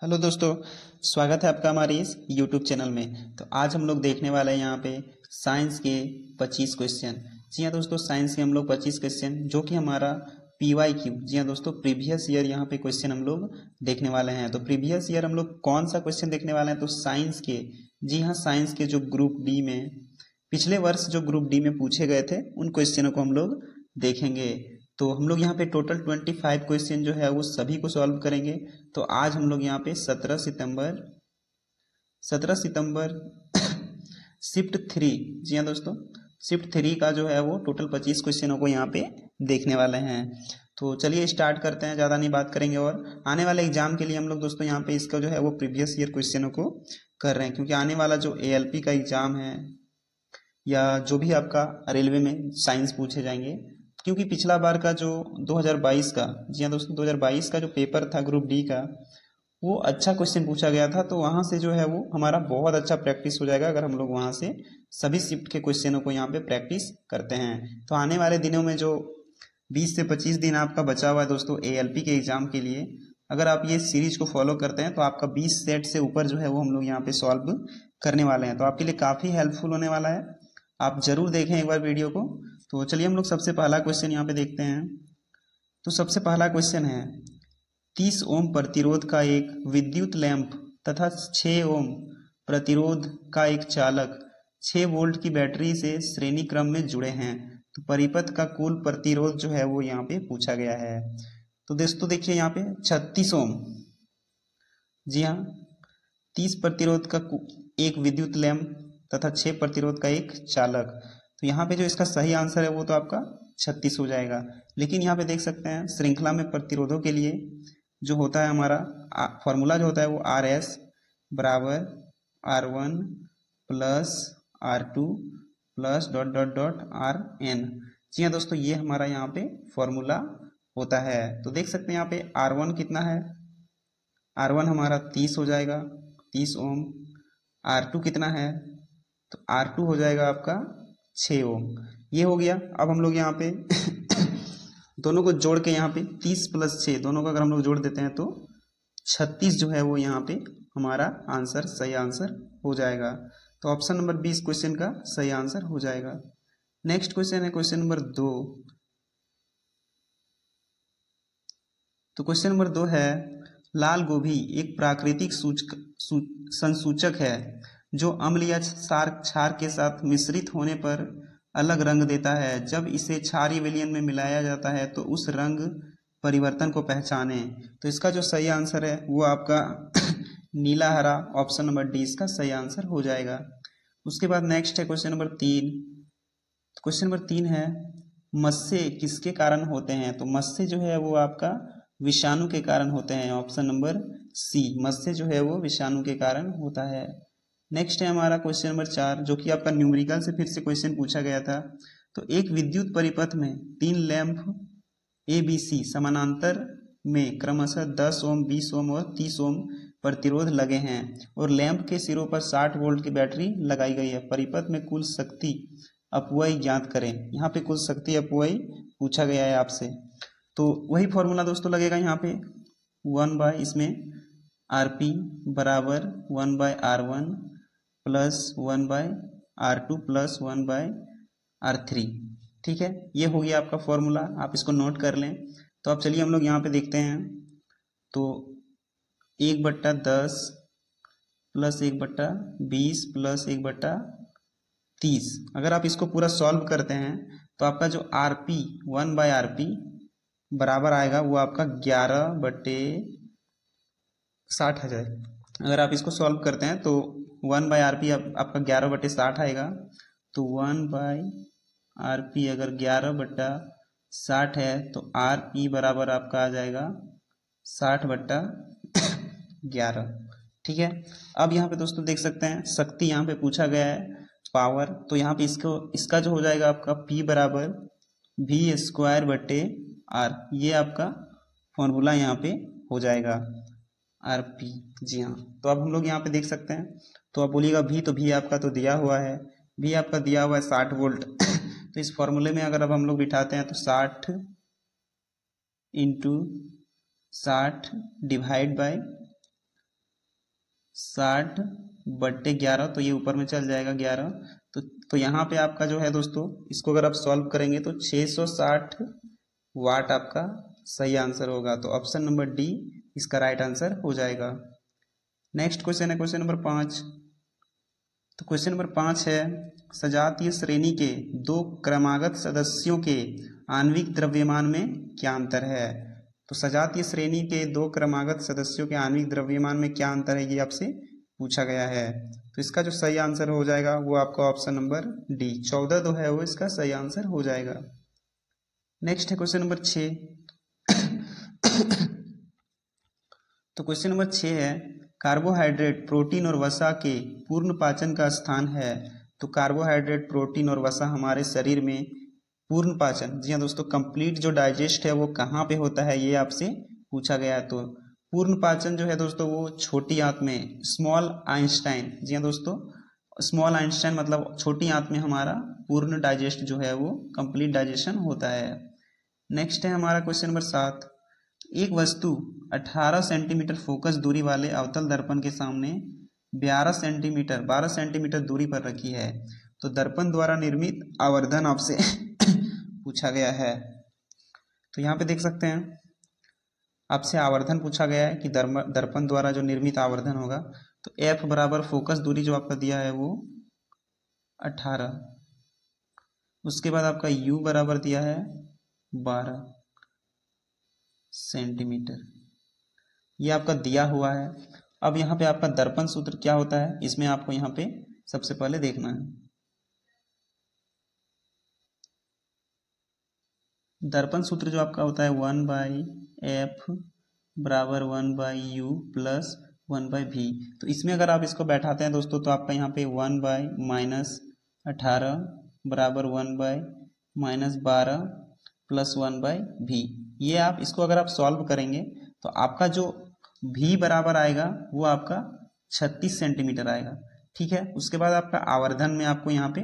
Hello दोस्तों, स्वागत है आपका हमारे इस यूट्यूब चैनल में। तो आज हम लोग देखने वाले हैं यहाँ पे साइंस के 25 क्वेश्चन। जी हाँ दोस्तों, साइंस के हम लोग 25 क्वेश्चन जो कि हमारा PYQ, जी हाँ दोस्तों, प्रीवियस ईयर यहाँ पे क्वेश्चन हम लोग देखने वाले हैं। तो प्रीवियस ईयर हम लोग कौन सा क्वेश्चन देखने वाले हैं? तो साइंस के, जी हाँ, साइंस के जो ग्रुप डी में पिछले वर्ष जो ग्रुप डी में पूछे गए थे उन क्वेश्चनों को हम लोग देखेंगे। तो हम लोग यहाँ पे टोटल 25 क्वेश्चन जो है वो सभी को सॉल्व करेंगे। तो आज हम लोग यहाँ पे 17 सितंबर शिफ्ट 3, जी हाँ दोस्तों, शिफ्ट 3 का जो है वो टोटल 25 क्वेश्चनों को यहाँ पे देखने वाले हैं। तो चलिए स्टार्ट करते हैं, ज़्यादा नहीं बात करेंगे। और आने वाले एग्जाम के लिए हम लोग दोस्तों यहाँ पे इसका जो है वो प्रीवियस ईयर क्वेश्चनों को कर रहे हैं, क्योंकि आने वाला जो ALP का एग्जाम है या जो भी आपका रेलवे में साइंस पूछे जाएंगे, क्योंकि पिछला बार का जो 2022 का, जी हाँ दोस्तों, 2022 का जो पेपर था ग्रुप डी का, वो अच्छा क्वेश्चन पूछा गया था। तो वहाँ से जो है वो हमारा बहुत अच्छा प्रैक्टिस हो जाएगा अगर हम लोग वहाँ से सभी शिफ्ट के क्वेश्चनों को यहाँ पे प्रैक्टिस करते हैं। तो आने वाले दिनों में जो 20 से 25 दिन आपका बचा हुआ है दोस्तों ALP के एग्जाम के लिए, अगर आप ये सीरीज को फॉलो करते हैं तो आपका 20 सेट से ऊपर जो है वो हम लोग यहाँ पे सॉल्व करने वाले हैं। तो आपके लिए काफ़ी हेल्पफुल होने वाला है, आप जरूर देखें एक बार वीडियो को। तो चलिए हम लोग सबसे पहला क्वेश्चन यहाँ पे देखते हैं। तो सबसे पहला क्वेश्चन है, 30 ओम प्रतिरोध का एक विद्युत लैंप तथा 6 ओम प्रतिरोध का एक चालक 6 वोल्ट की बैटरी से श्रेणी क्रम में जुड़े हैं। तो परिपथ का कुल प्रतिरोध जो है वो यहाँ पे पूछा गया है। तो दोस्तों देखिए यहाँ पे 36 ओम, जी हाँ, 30 प्रतिरोध का एक विद्युत लैंप तथा 6 प्रतिरोध का एक चालक। तो यहाँ पे जो इसका सही आंसर है वो तो आपका 36 हो जाएगा। लेकिन यहाँ पे देख सकते हैं श्रृंखला में प्रतिरोधों के लिए जो होता है हमारा फॉर्मूला जो होता है वो RS बराबर R1 plus R2 plus dot dot dot RN। जी हाँ दोस्तों, ये हमारा यहाँ पे फॉर्मूला होता है। तो देख सकते हैं यहाँ पे R1 कितना है, R1 हमारा 30 हो जाएगा, 30 ओम। R2 कितना है, तो R2 हो जाएगा आपका 6 ओम। ये हो गया। अब हम लोग यहाँ पे दोनों को जोड़ के यहाँ पे 30 प्लस 6 दोनों का अगर हम लोग जोड़ देते हैं तो 36 जो है वो यहाँ पे हमारा आंसर, सही आंसर हो जाएगा। तो ऑप्शन नंबर 20 क्वेश्चन का सही आंसर हो जाएगा। नेक्स्ट क्वेश्चन है क्वेश्चन नंबर 2। तो क्वेश्चन नंबर 2 है, लाल गोभी एक प्राकृतिक संसूचक है जो अम्ल या क्षार के साथ मिश्रित होने पर अलग रंग देता है। जब इसे क्षारीय विलयन में मिलाया जाता है तो उस रंग परिवर्तन को पहचाने। तो इसका जो सही आंसर है वो आपका नीला हरा, ऑप्शन नंबर डी इसका सही आंसर हो जाएगा। उसके बाद नेक्स्ट है क्वेश्चन नंबर 3। क्वेश्चन नंबर 3 है, मत्स्य किसके कारण होते हैं? तो मत्स्य जो है वो आपका विषाणु के कारण होते हैं, ऑप्शन नंबर सी, मत्स्य जो है वो विषाणु के कारण होता है। नेक्स्ट है हमारा क्वेश्चन नंबर 4, जो कि आपका न्यूमेरिकल से फिर से क्वेश्चन पूछा गया था। तो एक विद्युत परिपथ में 3 लैंप ABC समानांतर में क्रमशः 10 ओम, 20 ओम और 30 ओम प्रतिरोध लगे हैं और लैंप के सिरों पर 60 वोल्ट की बैटरी लगाई गई है। परिपथ में कुल शक्ति अपव्यय ज्ञात करें। यहाँ पे कुल शक्ति अपव्यय पूछा गया है आपसे। तो वही फॉर्मूला दोस्तों लगेगा यहाँ पे, 1 बाय इसमें RP बराबर 1 by R1 plus 1 by R2 plus 1 by R3। ठीक है, ये हो गया आपका फॉर्मूला, आप इसको नोट कर लें। तो अब चलिए हम लोग यहाँ पे देखते हैं। तो 1/10 प्लस 1/20 प्लस 1/30, अगर आप इसको पूरा सॉल्व करते हैं तो आपका जो RP 1 बाय RP बराबर आएगा वो आपका 11/60 आ जाए। अगर आप इसको सॉल्व करते हैं तो 1 बाय RP आपका 11/60 आएगा। तो 1 बाय RP अगर 11/60 है तो RP बराबर आपका आ जाएगा 60/11। ठीक है, अब यहाँ पे दोस्तों देख सकते हैं शक्ति यहाँ पे पूछा गया है, पावर। तो यहाँ पे इसका जो हो जाएगा आपका P बराबर V²/R, ये आपका फॉर्मूला यहाँ पे हो जाएगा RP। जी हाँ, तो अब हम लोग यहाँ पे देख सकते हैं। तो आप बोलिएगा V, तो V आपका तो दिया हुआ है, V आपका दिया हुआ है 60 वोल्ट। तो इस फॉर्मूले में अगर अब हम लोग बिठाते हैं तो 60 × 60 डिवाइड बाय 60/11, तो ये ऊपर में चल जाएगा 11। तो यहाँ पे आपका जो है दोस्तों, इसको अगर आप सॉल्व करेंगे तो 660 वाट आपका सही आंसर होगा। तो ऑप्शन नंबर डी इसका राइट आंसर हो जाएगा। नेक्स्ट क्वेश्चन है क्वेश्चन नंबर 5। तो क्वेश्चन नंबर 5 है, सजातीय श्रेणी के दो क्रमागत सदस्यों के आणविक द्रव्यमान में क्या अंतर है। तो सजातीय श्रेणी के दो क्रमागत सदस्यों के आणविक द्रव्यमान में क्या अंतर है, ये आपसे पूछा गया है। तो इसका जो सही आंसर हो जाएगा वो आपका ऑप्शन नंबर डी 14 जो है वो इसका सही आंसर हो जाएगा। नेक्स्ट है क्वेश्चन नंबर 6। तो क्वेश्चन नंबर 6 है, कार्बोहाइड्रेट, प्रोटीन और वसा के पूर्ण पाचन का स्थान है। तो कार्बोहाइड्रेट, प्रोटीन और वसा हमारे शरीर में पूर्ण पाचन, जी हाँ दोस्तों, कंप्लीट जो डाइजेस्ट है वो कहाँ पे होता है, ये आपसे पूछा गया है। तो पूर्ण पाचन जो है दोस्तों वो छोटी आंत में, स्मॉल आइंस्टाइन, जी हाँ दोस्तों, स्मॉल आइंस्टाइन मतलब छोटी आंत में हमारा पूर्ण डाइजेस्ट जो है वो कंप्लीट डाइजेशन होता है। नेक्स्ट है हमारा क्वेश्चन नंबर 7। एक वस्तु 18 सेंटीमीटर फोकस दूरी वाले अवतल दर्पण के सामने 12 सेंटीमीटर दूरी पर रखी है। तो दर्पण द्वारा निर्मित आवर्धन आपसे पूछा गया है। तो यहाँ पे देख सकते हैं आपसे आवर्धन पूछा गया है कि दर्पण द्वारा जो निर्मित आवर्धन होगा। तो F बराबर फोकस दूरी जो आपका दिया है वो 18, उसके बाद आपका U बराबर दिया है 12 सेंटीमीटर, ये आपका दिया हुआ है। अब यहाँ पे आपका दर्पण सूत्र क्या होता है, इसमें आपको यहाँ पे सबसे पहले देखना है। दर्पण सूत्र जो आपका होता है 1/f बराबर 1/u प्लस 1/v। तो इसमें अगर आप इसको बैठाते हैं दोस्तों तो आपका यहाँ पे 1/-18 बराबर 1/-12 प्लस 1/v। ये आप इसको अगर आप सॉल्व करेंगे तो आपका जो v बराबर आएगा वो आपका 36 सेंटीमीटर आएगा। ठीक है, उसके बाद आपका आवर्धन में आपको यहाँ पे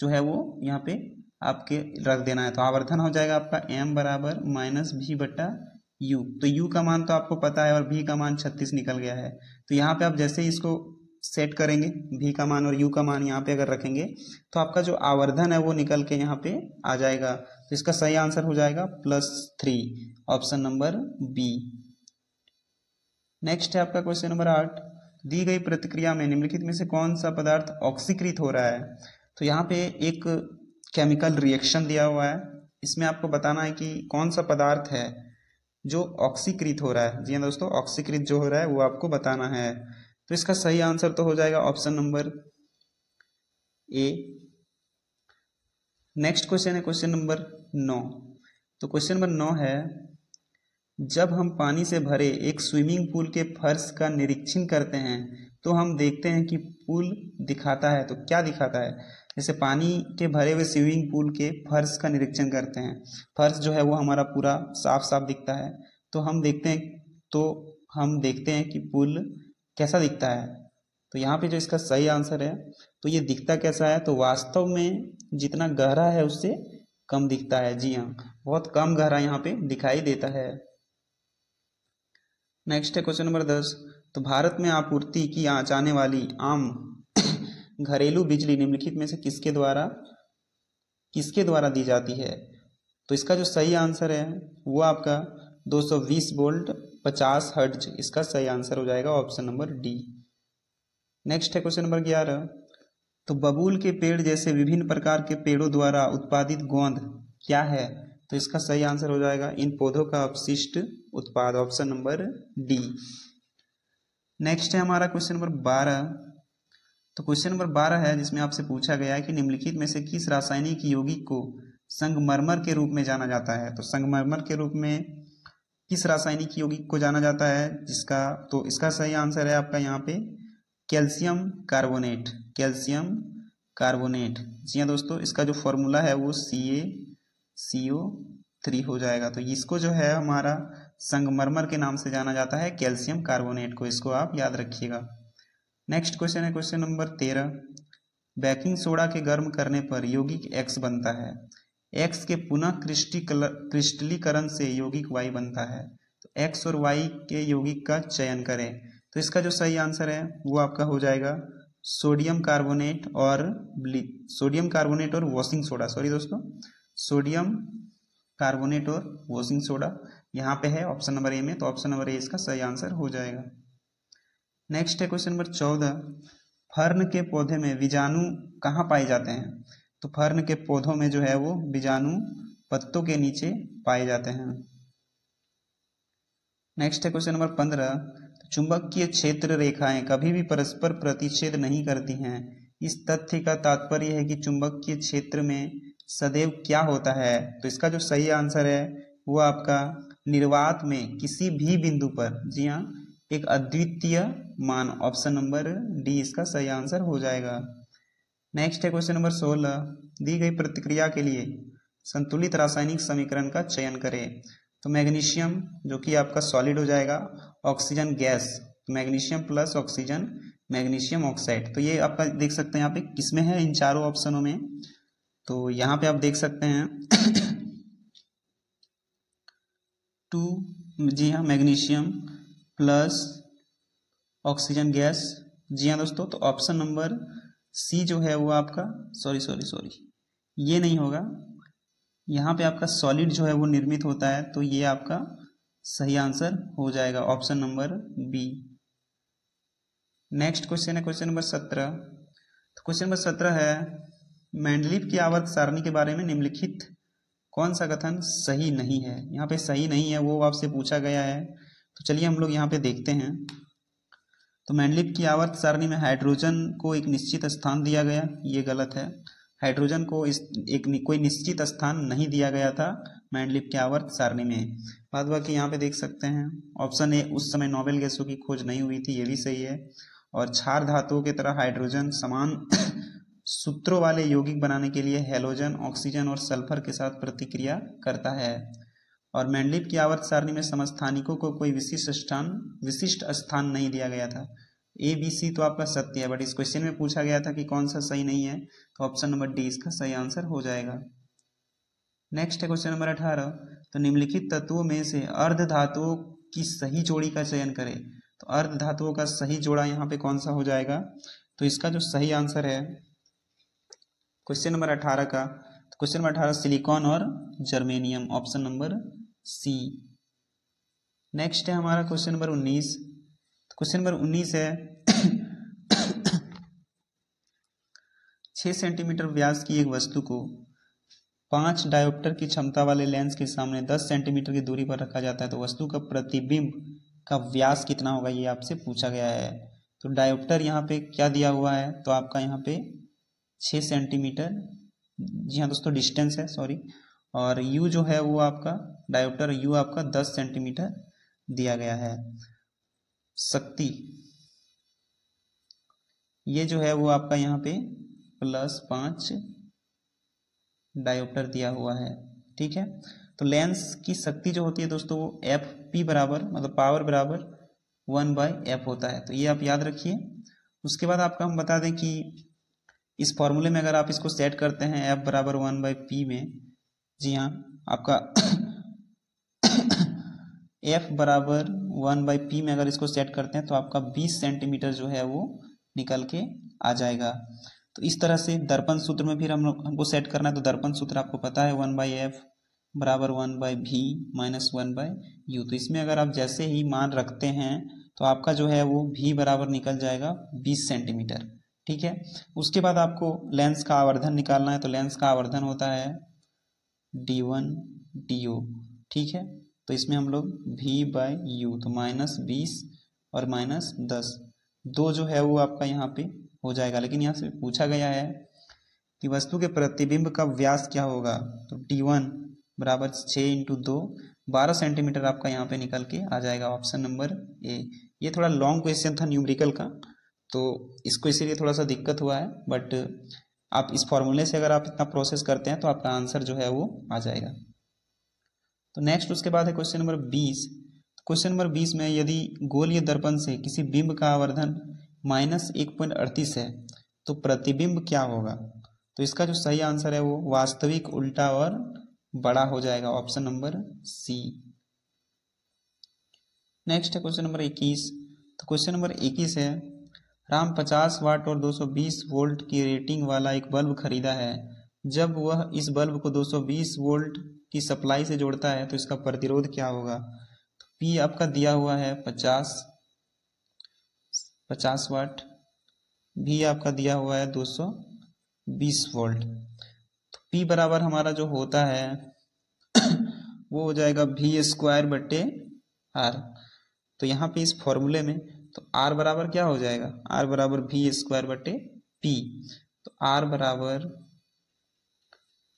जो है वो यहाँ पे आपके रख देना है। तो आवर्धन हो जाएगा आपका m बराबर -v/u। तो u का मान तो आपको पता है और v का मान 36 निकल गया है। तो यहाँ पे आप जैसे ही इसको सेट करेंगे, v का मान और u का मान यहाँ पे अगर रखेंगे तो आपका जो आवर्धन है वो निकल के यहाँ पे आ जाएगा। तो इसका सही आंसर हो जाएगा +3, ऑप्शन नंबर बी। नेक्स्ट है आपका क्वेश्चन नंबर 8। दी गई प्रतिक्रिया में निम्नलिखित में से कौन सा पदार्थ ऑक्सीकृत हो रहा है। तो यहाँ पे एक केमिकल रिएक्शन दिया हुआ है, इसमें आपको बताना है कि कौन सा पदार्थ है जो ऑक्सीकृत हो रहा है। जी हाँ दोस्तों, ऑक्सीकृत जो हो रहा है वो आपको बताना है। तो इसका सही आंसर तो हो जाएगा option number A. Next question है क्वेश्चन नंबर 9। तो क्वेश्चन नंबर 9 है, जब हम पानी से भरे एक स्विमिंग पूल के फर्श का निरीक्षण करते हैं तो हम देखते हैं कि पूल दिखाता है। तो क्या दिखाता है, जैसे पानी के भरे हुए स्विमिंग पूल के फर्श का निरीक्षण करते हैं, फर्श जो है वो हमारा पूरा साफ साफ दिखता है। तो हम देखते हैं कि पूल कैसा दिखता है। तो यहाँ पे जो इसका सही आंसर है, तो ये दिखता कैसा है, तो वास्तव में जितना गहरा है उससे कम दिखता है। जी हाँ, बहुत कम गहरा यहाँ पे दिखाई देता है। नेक्स्ट है क्वेश्चन नंबर 10। तो भारत में आपूर्ति की जाने वाली आम घरेलू बिजली निम्नलिखित में से किसके द्वारा दी जाती है। तो इसका जो सही आंसर है वो आपका 220 वोल्ट 50 हर्ट्ज, इसका सही आंसर हो जाएगा ऑप्शन नंबर डी। नेक्स्ट है क्वेश्चन नंबर 11। तो बबूल के पेड़ जैसे विभिन्न प्रकार के पेड़ों द्वारा उत्पादित गोंद क्या है। तो इसका सही आंसर हो जाएगा इन पौधों का अपशिष्ट उत्पाद, ऑप्शन नंबर डी। नेक्स्ट है हमारा क्वेश्चन नंबर 12। तो क्वेश्चन नंबर 12 है जिसमें आपसे पूछा गया है कि निम्नलिखित में से किस रासायनिक यौगिक को संगमरमर के रूप में जाना जाता है। तो संगमरमर के रूप में किस रासायनिक यौगिक को जाना जाता है जिसका, तो इसका सही आंसर है आपका यहाँ पे कैल्शियम कार्बोनेट, कैल्शियम कार्बोनेट। जी हाँ दोस्तों, इसका जो फॉर्मूला है वो CaCO3 हो जाएगा। तो इसको जो है हमारा संगमरमर के नाम से जाना जाता है, कैल्शियम कार्बोनेट को, इसको आप याद रखिएगा। नेक्स्ट क्वेश्चन है क्वेश्चन नंबर 13। बेकिंग सोडा के गर्म करने पर यौगिक X बनता है, X के पुनः क्रिस्टलीकरण से यौगिक Y बनता है। तो X और Y के यौगिक का चयन करें। तो तो इसका जो सही आंसर है वो आपका हो जाएगा सोडियम कार्बोनेट और वॉशिंग सोडा। सॉरी दोस्तों, सोडियम कार्बोनेट और वॉशिंग सोडा यहाँ पे है ऑप्शन नंबर ए में, तो ऑप्शन नंबर ए इसका सही आंसर हो जाएगा। नेक्स्ट है क्वेश्चन नंबर 14, फर्न के पौधे में बीजाणु कहाँ पाए जाते हैं? तो फर्न के पौधों में जो है वो बीजाणु पत्तों के नीचे पाए जाते हैं। नेक्स्ट है क्वेश्चन नंबर 15, चुंबकीय क्षेत्र रेखाएं कभी भी परस्पर प्रतिच्छेद नहीं करती हैं। इस तथ्य का तात्पर्य है कि चुंबकीय क्षेत्र में सदैव क्या होता है? तो इसका जो सही आंसर है वो आपका निर्वात में किसी भी बिंदु पर, जी हाँ, एक अद्वितीय मान, ऑप्शन नंबर डी इसका सही आंसर हो जाएगा। नेक्स्ट है क्वेश्चन नंबर 16, दी गई प्रतिक्रिया के लिए संतुलित रासायनिक समीकरण का चयन करें। तो मैग्नीशियम जो कि आपका सॉलिड हो जाएगा, oxygen gas, magnesium plus oxygen, magnesium oxide. तो ये आपका देख सकते हैं यहाँ पे किसमें है, इन चारों ऑप्शनों में। तो यहाँ पे आप देख सकते हैं 2, जी हाँ, मैग्नीशियम प्लस ऑक्सीजन गैस, जी हाँ दोस्तों। तो ऑप्शन नंबर सी जो है वो आपका सॉरी ये नहीं होगा, यहाँ पे आपका सॉलिड जो है वो निर्मित होता है, तो ये आपका सही आंसर हो जाएगा option number B. Next question है क्वेश्चन नंबर 17। तो क्वेश्चन नंबर 17 है, मेंडलीव की आवर्त सारणी के बारे में निम्नलिखित कौन सा कथन सही नहीं है? यहाँ पे सही नहीं है वो आपसे पूछा गया है, तो चलिए हम लोग यहाँ पे देखते हैं। तो मेंडलीव की आवर्त सारणी में हाइड्रोजन को एक निश्चित स्थान दिया गया, ये गलत है। हाइड्रोजन को कोई निश्चित स्थान नहीं दिया गया था मेंडलीव की आवर्त सारणी में। बाद बाकी यहाँ पे देख सकते हैं ऑप्शन ए, उस समय नोबेल गैसों की खोज नहीं हुई थी, ये भी सही है। और क्षार धातुओं की तरह हाइड्रोजन समान सूत्रों वाले यौगिक बनाने के लिए हैलोजन, ऑक्सीजन और सल्फर के साथ प्रतिक्रिया करता है। और मेंडलीव की आवर्त सारणी में समस्थानिकों को कोई विशिष्ट स्थान नहीं दिया गया था। ए बी सी तो आपका सत्य है, बट इस क्वेश्चन में पूछा गया था कि कौन सा सही नहीं है, तो ऑप्शन नंबर डी इसका सही आंसर हो जाएगा। नेक्स्ट है क्वेश्चन नंबर 18, तो निम्नलिखित तत्वों में से अर्ध धातुओं की सही जोड़ी का चयन करें। तो अर्ध धातुओं का सही जोड़ा यहाँ पे कौन सा हो जाएगा? तो इसका जो सही आंसर है क्वेश्चन नंबर 18 का, तो क्वेश्चन नंबर 18 सिलिकॉन और germanium, option number C. Next है हमारा क्वेश्चन नंबर 19। क्वेश्चन नंबर 19 है 6 सेंटीमीटर व्यास की एक वस्तु को 5 डायोप्टर की क्षमता वाले लेंस के सामने 10 सेंटीमीटर की दूरी पर रखा जाता है, तो वस्तु का प्रतिबिंब का व्यास कितना होगा, ये आपसे पूछा गया है। तो डायोप्टर यहाँ पे क्या दिया हुआ है? तो आपका यहाँ पे 6 सेंटीमीटर, जी हाँ दोस्तों, डिस्टेंस है, सॉरी। और यू जो है वो आपका डायोप्टर यू आपका 10 सेंटीमीटर दिया गया है। शक्ति ये जो है वो आपका यहाँ पे +5 डायोप्टर दिया हुआ है, ठीक है। तो लेंस की शक्ति जो होती है दोस्तों वो एफ पी बराबर, मतलब पावर बराबर 1/f होता है, तो ये आप याद रखिए। उसके बाद आपका हम बता दें कि इस फॉर्मूले में अगर आप इसको सेट करते हैं f बराबर 1/p में, जी हाँ, आपका f बराबर 1/p में अगर इसको सेट करते हैं तो आपका 20 सेंटीमीटर जो है वो निकल के आ जाएगा। तो इस तरह से दर्पण सूत्र में फिर हमको सेट करना है, तो दर्पण सूत्र आपको पता है 1/f बराबर 1/v माइनस 1/u। तो इसमें अगर आप जैसे ही मान रखते हैं तो आपका जो है वो v बराबर निकल जाएगा 20 सेंटीमीटर, ठीक है। उसके बाद आपको लेंस का आवर्धन निकालना है, तो लेंस का आवर्धन होता है d1 du, ठीक है। तो इसमें हम लोग v/u, तो -20 और -10 दो जो है वो आपका यहाँ पे हो जाएगा। लेकिन यहाँ से पूछा गया है कि वस्तु के प्रतिबिंब का व्यास क्या होगा, तो d1 बराबर 6 × 2 12 सेंटीमीटर आपका यहाँ पे निकल के आ जाएगा, ऑप्शन नंबर ए। ये थोड़ा लॉन्ग क्वेश्चन था न्यूमेरिकल का, तो इसको इसीलिए थोड़ा सा दिक्कत हुआ है, बट आप इस फॉर्मूले से अगर आप इतना प्रोसेस करते हैं तो आपका आंसर जो है वो आ जाएगा। तो नेक्स्ट उसके बाद है क्वेश्चन नंबर 20। क्वेश्चन नंबर 20 में यदि गोलीय दर्पण से किसी बिंब का आवर्धन -1.38 है तो प्रतिबिंब क्या होगा? तो इसका जो सही आंसर है वो वास्तविक, उल्टा और बड़ा हो जाएगा, ऑप्शन नंबर सी। नेक्स्ट है क्वेश्चन नंबर 21। तो क्वेश्चन नंबर 21 है, राम 50 वाट और 220 वोल्ट की रेटिंग वाला एक बल्ब खरीदा है। जब वह इस बल्ब को 220 वोल्ट की सप्लाई से जोड़ता है तो इसका प्रतिरोध क्या होगा। तो P आपका दिया हुआ है 50 वाट, V आपका दिया हुआ है 220 वोल्ट। तो P बराबर हमारा जो होता है वो हो जाएगा V²/R। तो यहाँ पे इस फॉर्मूले में तो R बराबर क्या हो जाएगा, R बराबर V²/P। तो R बराबर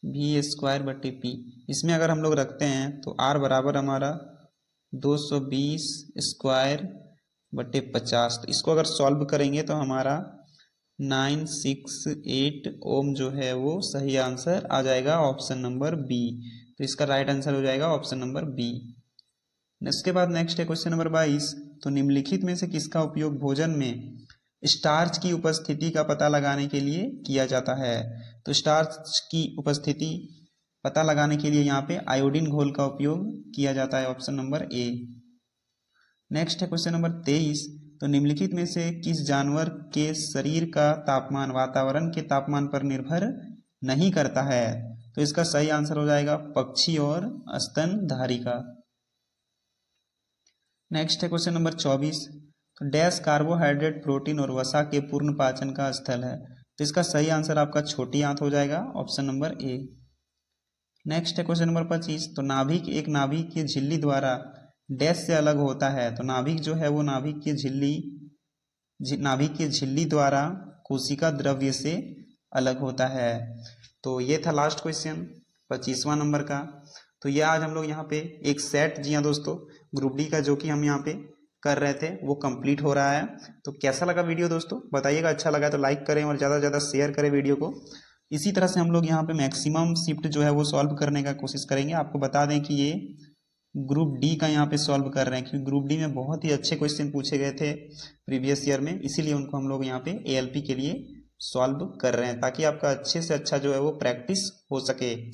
V²/P। इसमें अगर हम लोग रखते हैं तो R बराबर हमारा 220²/50। तो इसको अगर सॉल्व करेंगे तो हमारा 968 ओम जो है वो सही आंसर आ जाएगा, ऑप्शन नंबर बी। तो इसका राइट आंसर हो जाएगा ऑप्शन नंबर बी। इसके बाद नेक्स्ट है क्वेश्चन नंबर 22। तो निम्नलिखित में से किसका उपयोग भोजन में स्टार्च की उपस्थिति का पता लगाने के लिए किया जाता है। तो स्टार्च की उपस्थिति पता लगाने के लिए यहाँ पे आयोडीन घोल का उपयोग किया जाता है, ऑप्शन नंबर ए। नेक्स्ट है क्वेश्चन नंबर 23। तो निम्नलिखित में से किस जानवर के शरीर का तापमान वातावरण के तापमान पर निर्भर नहीं करता है। तो इसका सही आंसर हो जाएगा पक्षी और स्तनधारी का। नेक्स्ट है क्वेश्चन नंबर 24। तो डैश कार्बोहाइड्रेट, प्रोटीन और वसा के पूर्ण पाचन का स्थल है। तो इसका सही आंसर आपका छोटी आंत हो जाएगा, ऑप्शन नंबर ए। नेक्स्ट है क्वेश्चन नंबर 25। तो नाभिक एक नाभिक की झिल्ली द्वारा डैश से अलग होता है। तो नाभिक जो है वो नाभिक की झिल्ली द्वारा कोशिका द्रव्य से अलग होता है। तो ये था लास्ट क्वेश्चन 25वां नंबर का। तो ये आज हम लोग यहाँ पे एक सेट, जी हाँ दोस्तों, ग्रुप डी का जो कि हम यहाँ पे कर रहे थे वो कंप्लीट हो रहा है। तो कैसा लगा वीडियो दोस्तों बताइएगा, अच्छा लगा तो लाइक करें और ज़्यादा से ज़्यादा शेयर करें वीडियो को। इसी तरह से हम लोग यहाँ पे मैक्सिमम शिफ्ट जो है वो सॉल्व करने का कोशिश करेंगे। आपको बता दें कि ये ग्रुप डी का यहाँ पे सॉल्व कर रहे हैं, क्योंकि ग्रुप डी में बहुत ही अच्छे क्वेश्चन पूछे गए थे प्रीवियस ईयर में, इसीलिए उनको हम लोग यहाँ पे ALP के लिए सॉल्व कर रहे हैं, ताकि आपका अच्छे से अच्छा जो है वो प्रैक्टिस हो सके।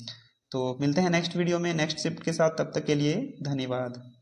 तो मिलते हैं नेक्स्ट वीडियो में नेक्स्ट शिफ्ट के साथ, तब तक के लिए धन्यवाद।